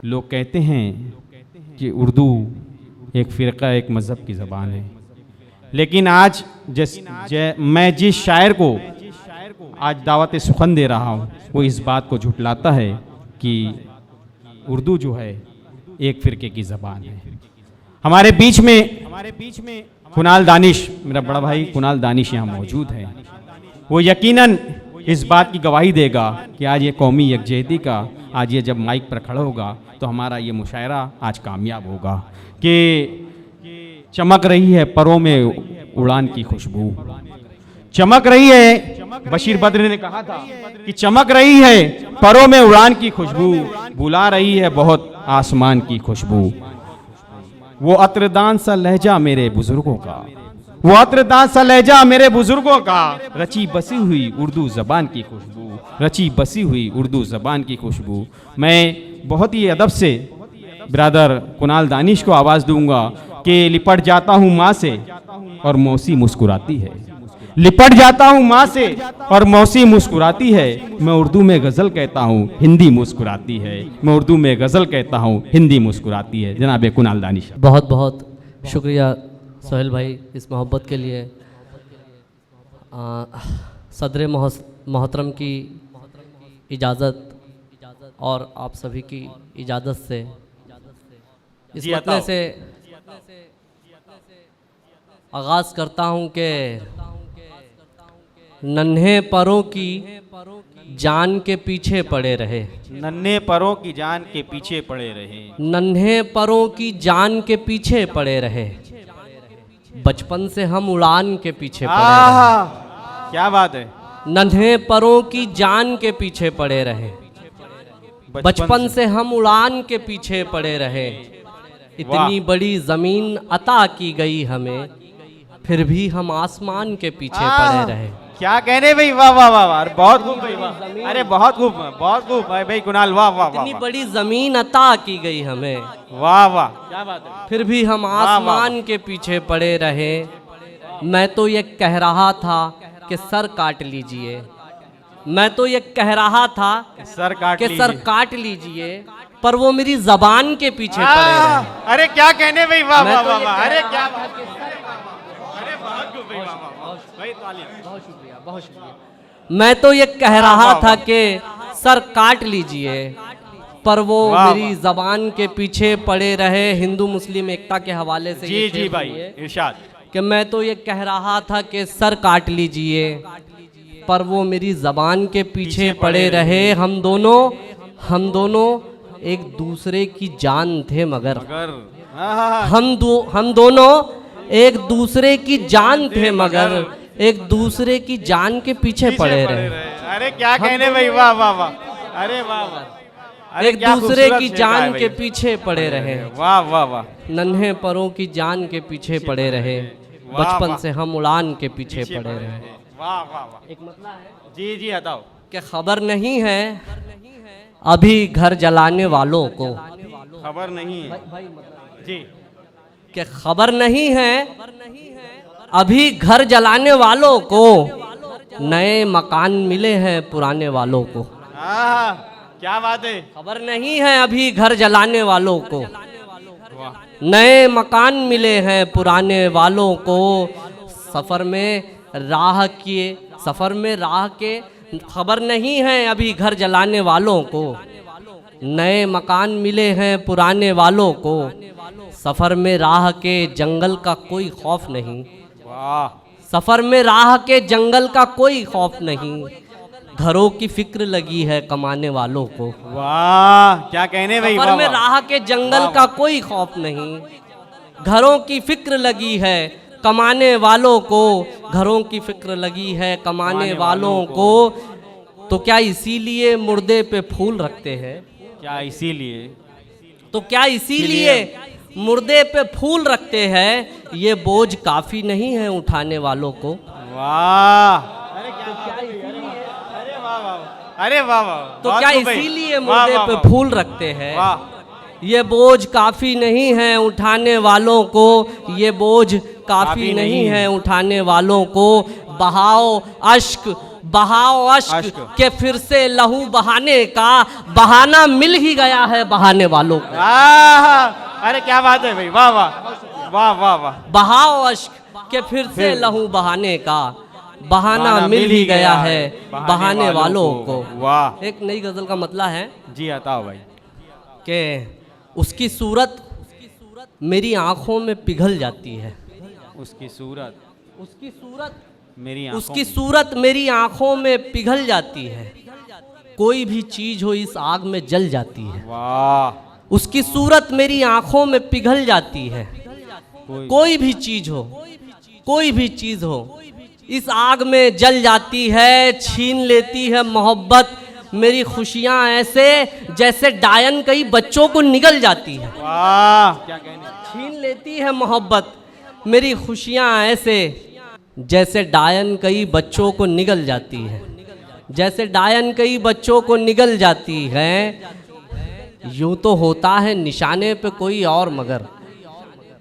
लोग कहते हैं कि उर्दू एक फ़िरका, एक मज़हब की ज़बान है, लेकिन आज मैं जिस शायर को आज दावत सुखन दे रहा हूँ वो इस बात को झुटलाता है कि उर्दू जो है एक फ़िरके की ज़बान है। हमारे बीच में कुणाल दानिश, मेरा बड़ा भाई कुणाल दानिश यहाँ मौजूद है। वो यकीनन इस बात की गवाही देगा कि आज ये कौमी यकजहती का, आज ये जब माइक पर खड़ा होगा तो हमारा ये मुशायरा आज कामयाब होगा कि चमक रही है परों में उड़ान की खुशबू, चमक रही है। बशीर बद्र ने कहा था कि चमक रही है परों में उड़ान की खुशबू, बुला रही है बहुत आसमान की खुशबू। वो अत्रदान सा लहजा मेरे बुजुर्गों का, वो अत्रदान सा लहजा मेरे बुजुर्गों का, रची बसी हुई उर्दू ज़बान की खुशबू, रची बसी हुई उर्दू ज़बान की खुशबू। मैं बहुत ही अदब से ब्रदर कुणाल दानिश को आवाज़ दूंगा कि लिपट जाता हूँ माँ से और मौसी मुस्कुराती है, लिपट जाता हूँ माँ से और मौसी मुस्कुराती है। मैं उर्दू में गज़ल कहता हूँ, हिंदी मुस्कुराती है, मैं उर्दू में गज़ल कहता हूँ, हिंदी मुस्कुराती है। जनाब कुणाल दानिश, बहुत बहुत शुक्रिया सोहेल भाई इस मोहब्बत के लिए। सदर मोहतरम की इजाज़त और आप सभी की इजाज़त से इस मतले से आगाज़ करता हूँ कि नन्हे परों की जान के पीछे पड़े रहे, नन्हे परों की जान के पीछे पड़े रहे, नन्हे परों की जान के पीछे पड़े रहे, बचपन से हम उड़ान के पीछे पड़े रहे। क्या बात है। नन्हे परों की जान के पीछे पड़े रहे, बचपन से हम उड़ान के पीछे पड़े रहे। इतनी बड़ी ज़मीन अता की गई हमें, फिर भी हम आसमान के पीछे पड़े रहे। क्या कहने भाई, वाह वाह वाह वाह, बहुत खूब भाई, वाह, अरे बहुत खूब, बहुत खूब भाई कुणाल, वाह वाह वाह। इतनी बड़ी ज़मीन अता की गई हमें, वाह वाह, क्या बात है। फिर भी हम आसमान के पीछे पड़े रहे। मैं तो ये कह रहा था कि सर काट लीजिए, मैं तो ये कह रहा था सर काट लीजिए, पर वो मेरी ज़बान के पीछे पड़े रहे। अरे क्या कहने भाई, वाह वाह वाह वाह, अरे क्या बात, अरे बहुत शुक्रिया, बहुत शुक्रिया। मैं तो ये कह रहा था कि सर काट लीजिए, पर वो मेरी ज़बान के पीछे पड़े रहे। हिंदू मुस्लिम एकता के हवाले से जी जी भाई इरशाद कि मैं तो ये कह रहा था कि सर काट लीजिए, पर वो मेरी ज़बान के पीछे पड़े रहे। हम दोनों एक दूसरे की जान थे, मगर हम दोनों एक दूसरे की जान थे, मगर एक दूसरे की जान के पीछे पड़े रहे। अरे क्या कहने भाई, वाह वाह वाह, अरे वाह वाह, एक दूसरे की जान के पीछे पड़े रहे। वाह वाह वाह, नन्हे परों की जान के पीछे पड़े रहे, बचपन से हम उड़ान के पीछे पड़े रहे। वाह वाह वाह। एक मतलब है, जी जी बताओ। कि खबर नहीं है अभी घर जलाने वालों को, खबर नहीं है जी, कि खबर नहीं है अभी घर जलाने वालों को, नए मकान मिले हैं पुराने वालों को। क्या बात है। खबर नहीं है अभी घर जलाने वालों को, नए मकान मिले हैं पुराने वालों को। सफ़र में राह के खबर नहीं है अभी घर जलाने वालों को, नए मकान मिले हैं पुराने वालों को। सफ़र में राह के जंगल का कोई खौफ नहीं, सफ़र में राह के जंगल का कोई खौफ नहीं, घरों की फिक्र लगी है कमाने वालों को। वाह क्या कहने भाई। सफ़र में राह के जंगल का कोई खौफ नहीं, घरों की फिक्र लगी है कमाने वालों को, घरों की फिक्र लगी है कमाने वालों को। तो क्या इसीलिए मुर्दे पे फूल रखते हैं? क्या इसीलिए? तो क्या इसीलिए मुर्दे पे फूल रखते हैं? ये बोझ काफ़ी नहीं है उठाने वालों को। वाह, अरे क्या इसीलिए? अरे वाह वाह। तो क्या इसीलिए मुर्दे पे फूल रखते हैं? ये बोझ काफ़ी नहीं है उठाने वालों को, ये बोझ काफ़ी नहीं है उठाने वालों को। बहाओ अश्क बहाओ अश्क के फिर से लहू बहाने का, बहाना मिल ही गया है बहाने वालों को। अरे क्या बात है भाई, वाह वाह वाह वाह वाह। बहाओ अश्क के फिर से लहू बहाने का, बहाना मिल ही गया है बहाने वालों को। वाह। एक नई गजल का मतलब है जी बताओ भाई। कि उसकी सूरत मेरी आंखों में पिघल जाती है। उसकी सूरत उसकी सूरत मेरी आंखों में पिघल जाती है। कोई भी चीज हो इस आग में जल जाती है। वाह। उसकी सूरत मेरी आंखों में पिघल जाती है। कोई भी चीज हो इस आग में जल जाती है। छीन लेती है मोहब्बत मेरी खुशियां ऐसे जैसे डायन कई बच्चों को निगल जाती है। वाह क्या कहने। छीन लेती है मोहब्बत मेरी खुशियां ऐसे जैसे डायन कई बच्चों को निगल जाती है। जैसे डायन कई बच्चों को निगल जाती है। यूं तो होता है निशाने पे कोई और मगर,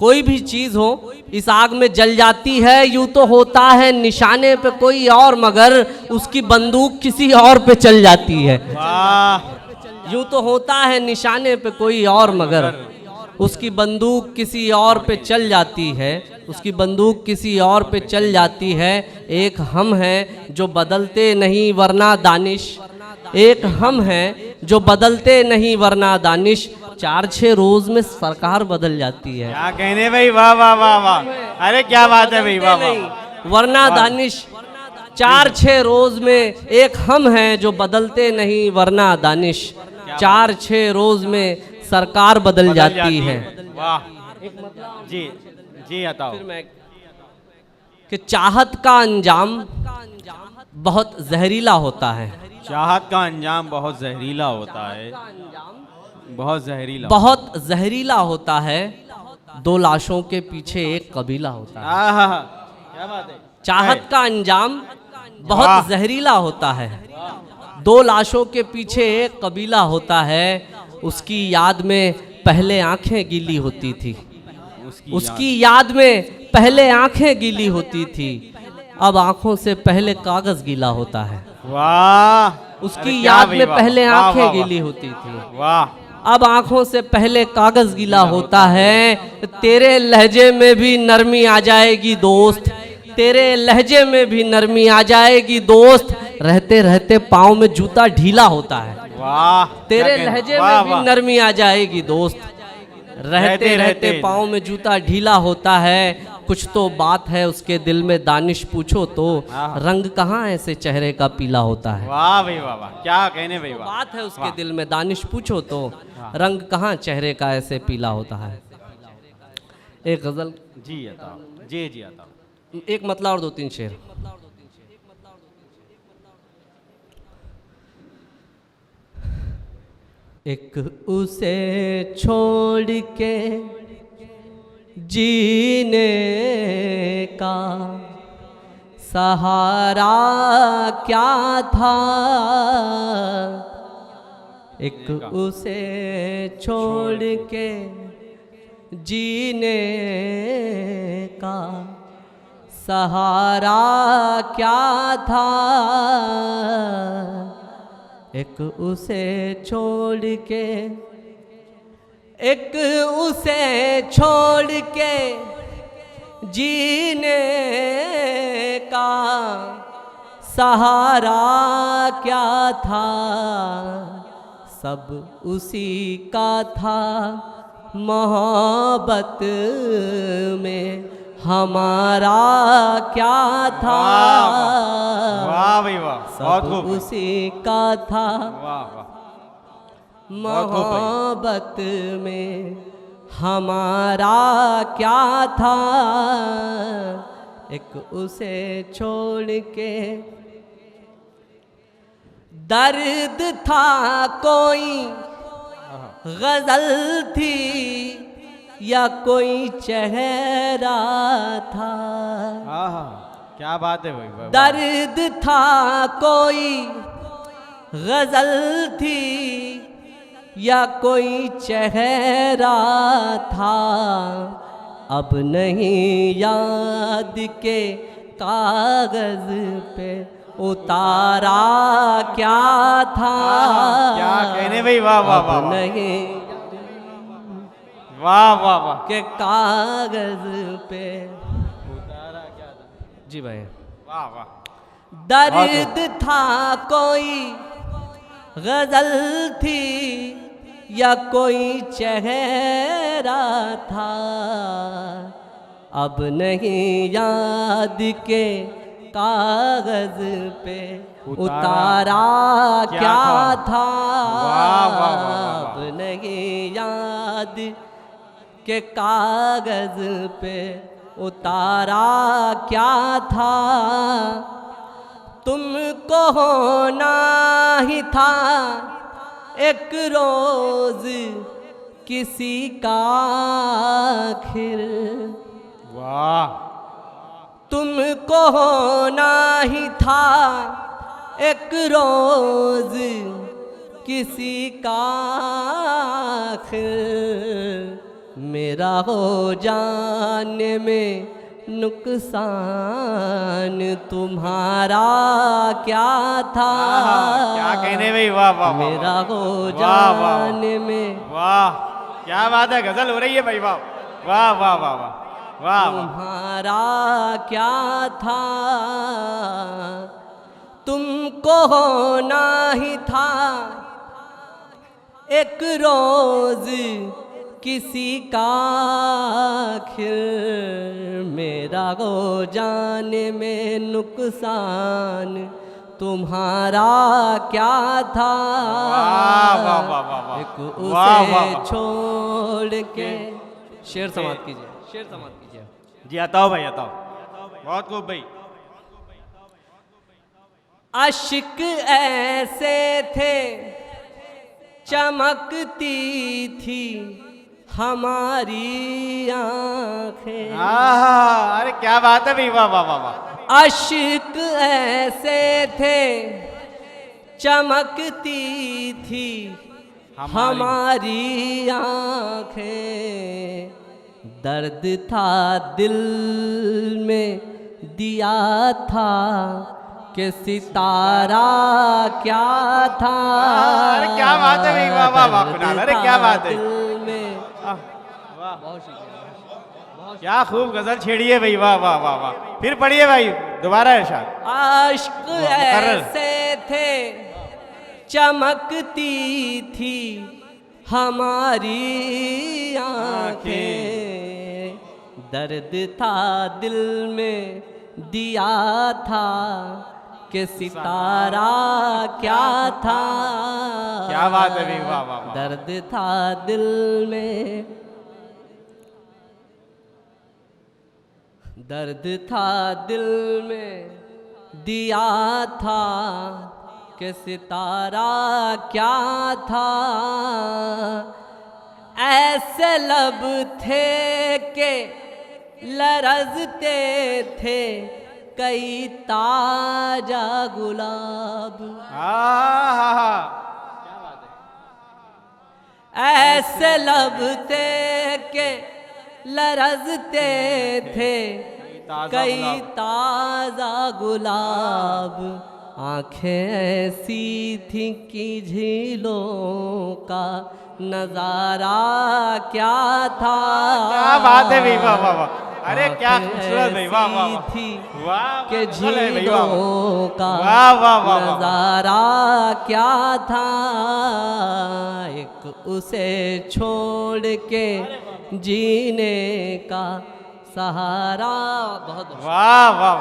कोई भी चीज हो इस आग में जल जाती है। यूं तो होता है निशाने पे कोई और मगर उसकी बंदूक किसी और पे चल जाती है। वाह। यूं तो होता है निशाने पे कोई और मगर उसकी बंदूक किसी और पे चल जाती है। उसकी बंदूक किसी और पे चल जाती है। एक हम हैं जो बदलते नहीं वरना दानिश, एक हम हैं जो बदलते नहीं वरना दानिश। 4-6 रोज में सरकार बदल जाती है। क्या कहने भाई, वाह वाह वाह वाह। अरे क्या बात है भाई, वाह वाह। वरना दानिश 4-6 रोज में एक हम हैं जो बदलते नहीं वरना दानिश। 4-6 रोज में सरकार बदल जाती है। वाह। जी जी बताओ। कि चाहत का अंजाम बहुत जहरीला होता है। चाहत का अंजाम बहुत जहरीला होता है। बहुत जहरीला होता है। 2 लाशों के पीछे एक कबीला होता है। क्या बात है। चाहत का अंजाम बहुत जहरीला होता है। 2 लाशों के पीछे एक कबीला होता है। उसकी याद में पहले आंखें गीली होती थी। उसकी याद में पहले आंखें गीली होती थी। अब आंखों से पहले कागज गीला होता है। वाह। उसकी याद में पहले आंखें गीली होती थी। वाह। अब आंखों से पहले कागज गीला होता है। तेरे लहजे में भी नरमी आ जाएगी दोस्त, तेरे लहजे में भी नरमी आ जाएगी दोस्त। रहते रहते पाँव में जूता ढीला होता है। वाह। तेरे लहजे में भी नरमी आ जाएगी दोस्त। रहते रहते पाँव में जूता ढीला होता है। कुछ तो बात है उसके दिल में दानिश पूछो तो, रंग कहाँ ऐसे चेहरे का पीला होता है। वाह भाई वाह वाह। क्या कहने भाई, वाह। बात है उसके दिल में दानिश पूछो तो, रंग कहाँ चेहरे का ऐसे पीला होता है। एक गजल जी बताओ। जी जी बताओ। एक मतलब और 2-3 शेर। एक उसे छोड़ के जीने का सहारा क्या था। एक उसे छोड़ के जीने का सहारा क्या था। एक उसे छोड़ के, एक उसे छोड़ के जीने का सहारा क्या था। सब उसी का था मोहब्बत में हमारा क्या था। वाह भाई वाह। सब उसी का था मोहब्बत में हमारा क्या था। एक उसे छोड़ के दर्द था कोई गजल थी या कोई चेहरा था। क्या बात है भाई। दर्द था कोई गजल थी या कोई चेहरा था। अब नहीं याद के कागज पे उतारा क्या था, क्या कहने भाई, वाह वाह वाह अब वाह नहीं वाह वाह वाह। के कागज पे। जी भाई। वाह वाह। दर्द था कोई गजल थी या कोई चेहरा था, अब नहीं याद के कागज पे उतारा क्या था, वाह वाह वाह वाह। अब नहीं याद के कागज पे उतारा क्या था। तुमको होना ही था एक रोज किसी का आखिर, वाह। तुमको होना ही था एक रोज किसी का आखिर, मेरा हो जाने में नुकसान तुम्हारा क्या था। क्या कहने भाई, वाह वाह वाह। मेरा हो वाह, वाह। जाने में वाह क्या बात है, गजल हो रही है भाई, वाह वाह वाह वाह वाह वाह। तुम्हारा क्या था, तुमको होना ही था एक रोज किसी का आखिर, मेरा हो जाने में नुकसान तुम्हारा क्या था। वाह वाह वाह वाह वाह। एक वाह, उसे वाह, वाह। छोड़ के शेर समाप्त कीजिए, शेर समाप्त कीजिए। जी अताओ भाई, अताओ। बहुत खूब भाई। अश्क ऐसे थे चमकती थी हमारी आंखें, अरे क्या बात है भाई, वाह वाह वाह वाह। अश्क ऐसे थे चमकती थी हमारी आंखें, दर्द था दिल में दिया था कि सितारा क्या था। अरे क्या बात है भाई, वाह वाह वाह कुणाल, अरे क्या बात है। दिल में क्या खूब गजल छेड़ी है भाई, वाह वाह वाह वाह। फिर पढ़िए भाई, दोबारा इरशाद। आश्क ऐसे थे चमकती थी हमारी आंखें, दर्द था दिल में दिया था कि सितारा क्या था। क्या बात है भाई, वाह वाह वाह। दर्द था दिल में, दर्द था दिल में दिया था कि सितारा क्या था। ऐसे लब थे कि लरजते थे कई ताजा गुलाब, ऐसे लब थे कि लरजते थे कई ताजा गुलाब, आंखें ऐसी थी कि झीलों का नजारा क्या था। क्या बात है भाई, वाह वाह वाह। अरे क्या खूबसूरत भाई, वाह वाह वाह। थी वाह के गजल है भाई, वाह वाह। झीलों का वाह वाह वाह वाह। नजारा क्या था। एक उसे छोड़ के जीने का सहारा। बहुत वाह वाह।